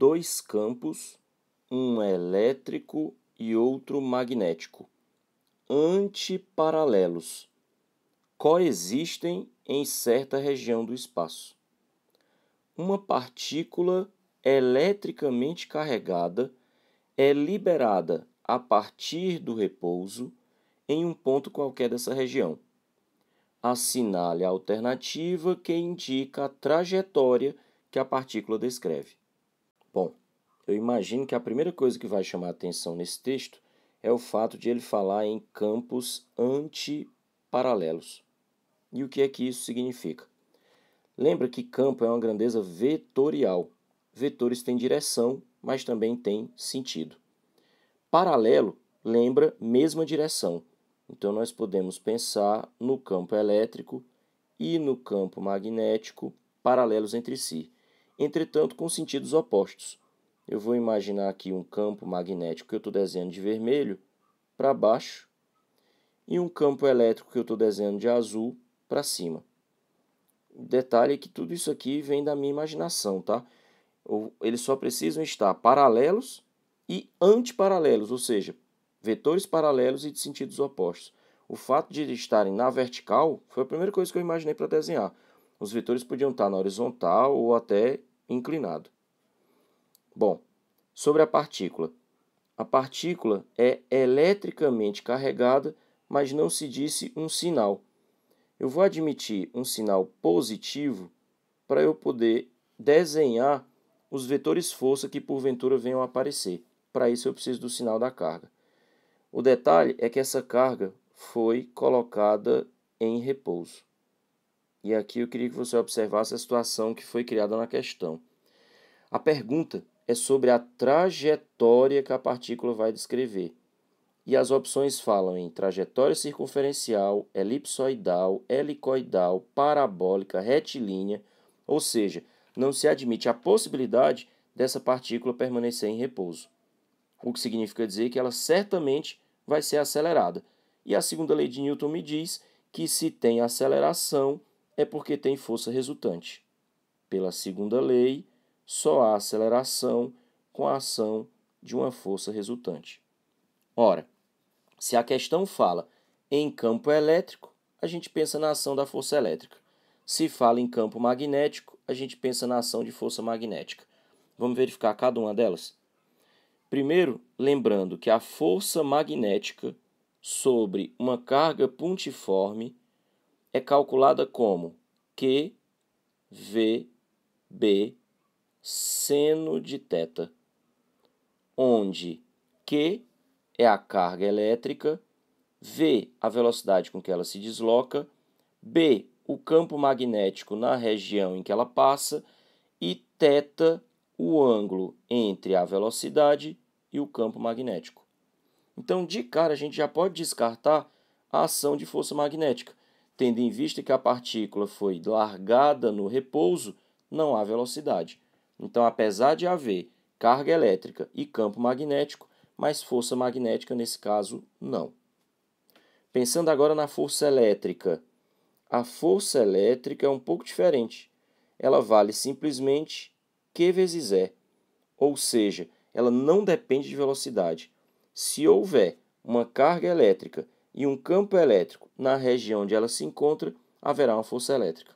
dois campos, um elétrico e outro magnético, antiparalelos, coexistem em certa região do espaço. Uma partícula eletricamente carregada é liberada a partir do repouso em um ponto qualquer dessa região. Assinale a alternativa que indica a trajetória que a partícula descreve. Bom, eu imagino que a primeira coisa que vai chamar a atenção nesse texto é o fato de ele falar em campos antiparalelos. E o que é que isso significa? Lembra que campo é uma grandeza vetorial. Vetores têm direção, mas também têm sentido. Paralelo lembra mesma direção. Então, nós podemos pensar no campo elétrico e no campo magnético paralelos entre si, entretanto com sentidos opostos. Eu vou imaginar aqui um campo magnético que eu estou desenhando de vermelho para baixo e um campo elétrico que eu estou desenhando de azul para cima. O detalhe é que tudo isso aqui vem da minha imaginação, tá? Eles só precisam estar paralelos e antiparalelos, ou seja, vetores paralelos e de sentidos opostos. O fato de eles estarem na vertical foi a primeira coisa que eu imaginei para desenhar. Os vetores podiam estar na horizontal ou até inclinado. Bom, sobre a partícula. A partícula é eletricamente carregada, mas não se disse um sinal. Eu vou admitir um sinal positivo para eu poder desenhar os vetores força que porventura venham a aparecer. Para isso eu preciso do sinal da carga. O detalhe é que essa carga foi colocada em repouso. E aqui eu queria que você observasse a situação que foi criada na questão. A pergunta é sobre a trajetória que a partícula vai descrever. E as opções falam em trajetória circunferencial, elipsoidal, helicoidal, parabólica, retilínea, ou seja, não se admite a possibilidade dessa partícula permanecer em repouso. O que significa dizer que ela certamente vai ser acelerada. E a segunda lei de Newton me diz que se tem aceleração é porque tem força resultante. Pela segunda lei, só há aceleração com a ação de uma força resultante. Ora, se a questão fala em campo elétrico, a gente pensa na ação da força elétrica. Se fala em campo magnético, a gente pensa na ação de força magnética. Vamos verificar cada uma delas? Primeiro, lembrando que a força magnética sobre uma carga pontiforme é calculada como Q, V, B, seno de θ, onde Q é a carga elétrica, V, a velocidade com que ela se desloca, B, o campo magnético na região em que ela passa e θ, o ângulo entre a velocidade e o campo magnético. Então, de cara, a gente já pode descartar a ação de força magnética. Tendo em vista que a partícula foi largada no repouso, não há velocidade. Então, apesar de haver carga elétrica e campo magnético, mas força magnética, nesse caso, não. Pensando agora na força elétrica. A força elétrica é um pouco diferente. Ela vale simplesmente Q vezes E, ou seja, ela não depende de velocidade. Se houver uma carga elétrica e um campo elétrico na região onde ela se encontra, haverá uma força elétrica.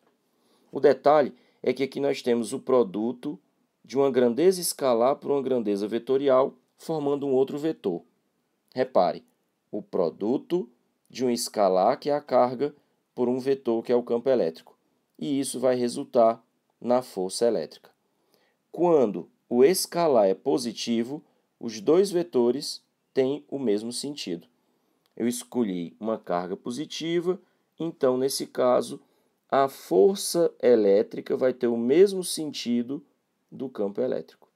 O detalhe é que aqui nós temos o produto de uma grandeza escalar por uma grandeza vetorial, formando um outro vetor. Repare, o produto de um escalar, que é a carga, por um vetor, que é o campo elétrico. E isso vai resultar na força elétrica. Quando o escalar é positivo, os dois vetores têm o mesmo sentido. Eu escolhi uma carga positiva, então, nesse caso, a força elétrica vai ter o mesmo sentido do campo elétrico.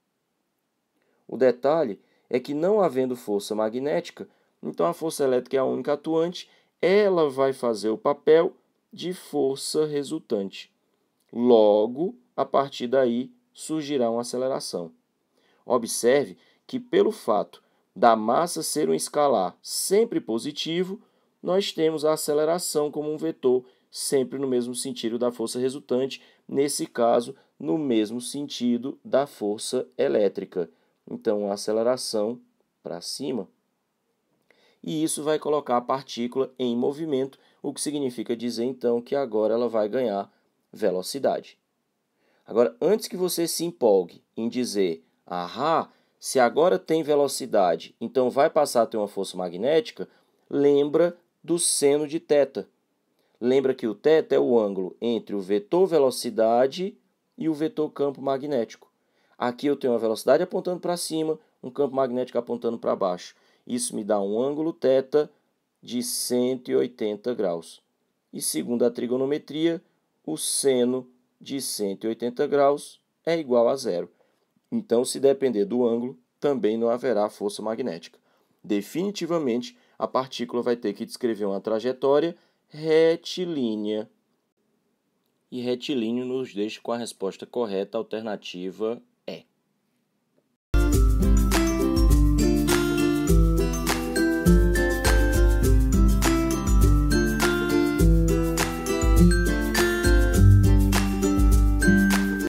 O detalhe é que, não havendo força magnética, então a força elétrica é a única atuante, ela vai fazer o papel de força resultante. Logo, a partir daí, surgirá uma aceleração. Observe que, pelo fato da massa ser um escalar sempre positivo, nós temos a aceleração como um vetor sempre no mesmo sentido da força resultante, nesse caso, no mesmo sentido da força elétrica. Então, a aceleração para cima. E isso vai colocar a partícula em movimento, o que significa dizer, então, que agora ela vai ganhar velocidade. Agora, antes que você se empolgue em dizer, se agora tem velocidade, então vai passar a ter uma força magnética, lembra do seno de θ. Lembra que o θ é o ângulo entre o vetor velocidade e o vetor campo magnético. Aqui eu tenho uma velocidade apontando para cima, um campo magnético apontando para baixo. Isso me dá um ângulo θ de 180 graus. E segundo a trigonometria, o seno de 180 graus é igual a zero. Então, se depender do ângulo, também não haverá força magnética. Definitivamente, a partícula vai ter que descrever uma trajetória retilínea. E retilíneo nos deixa com a resposta correta, alternativa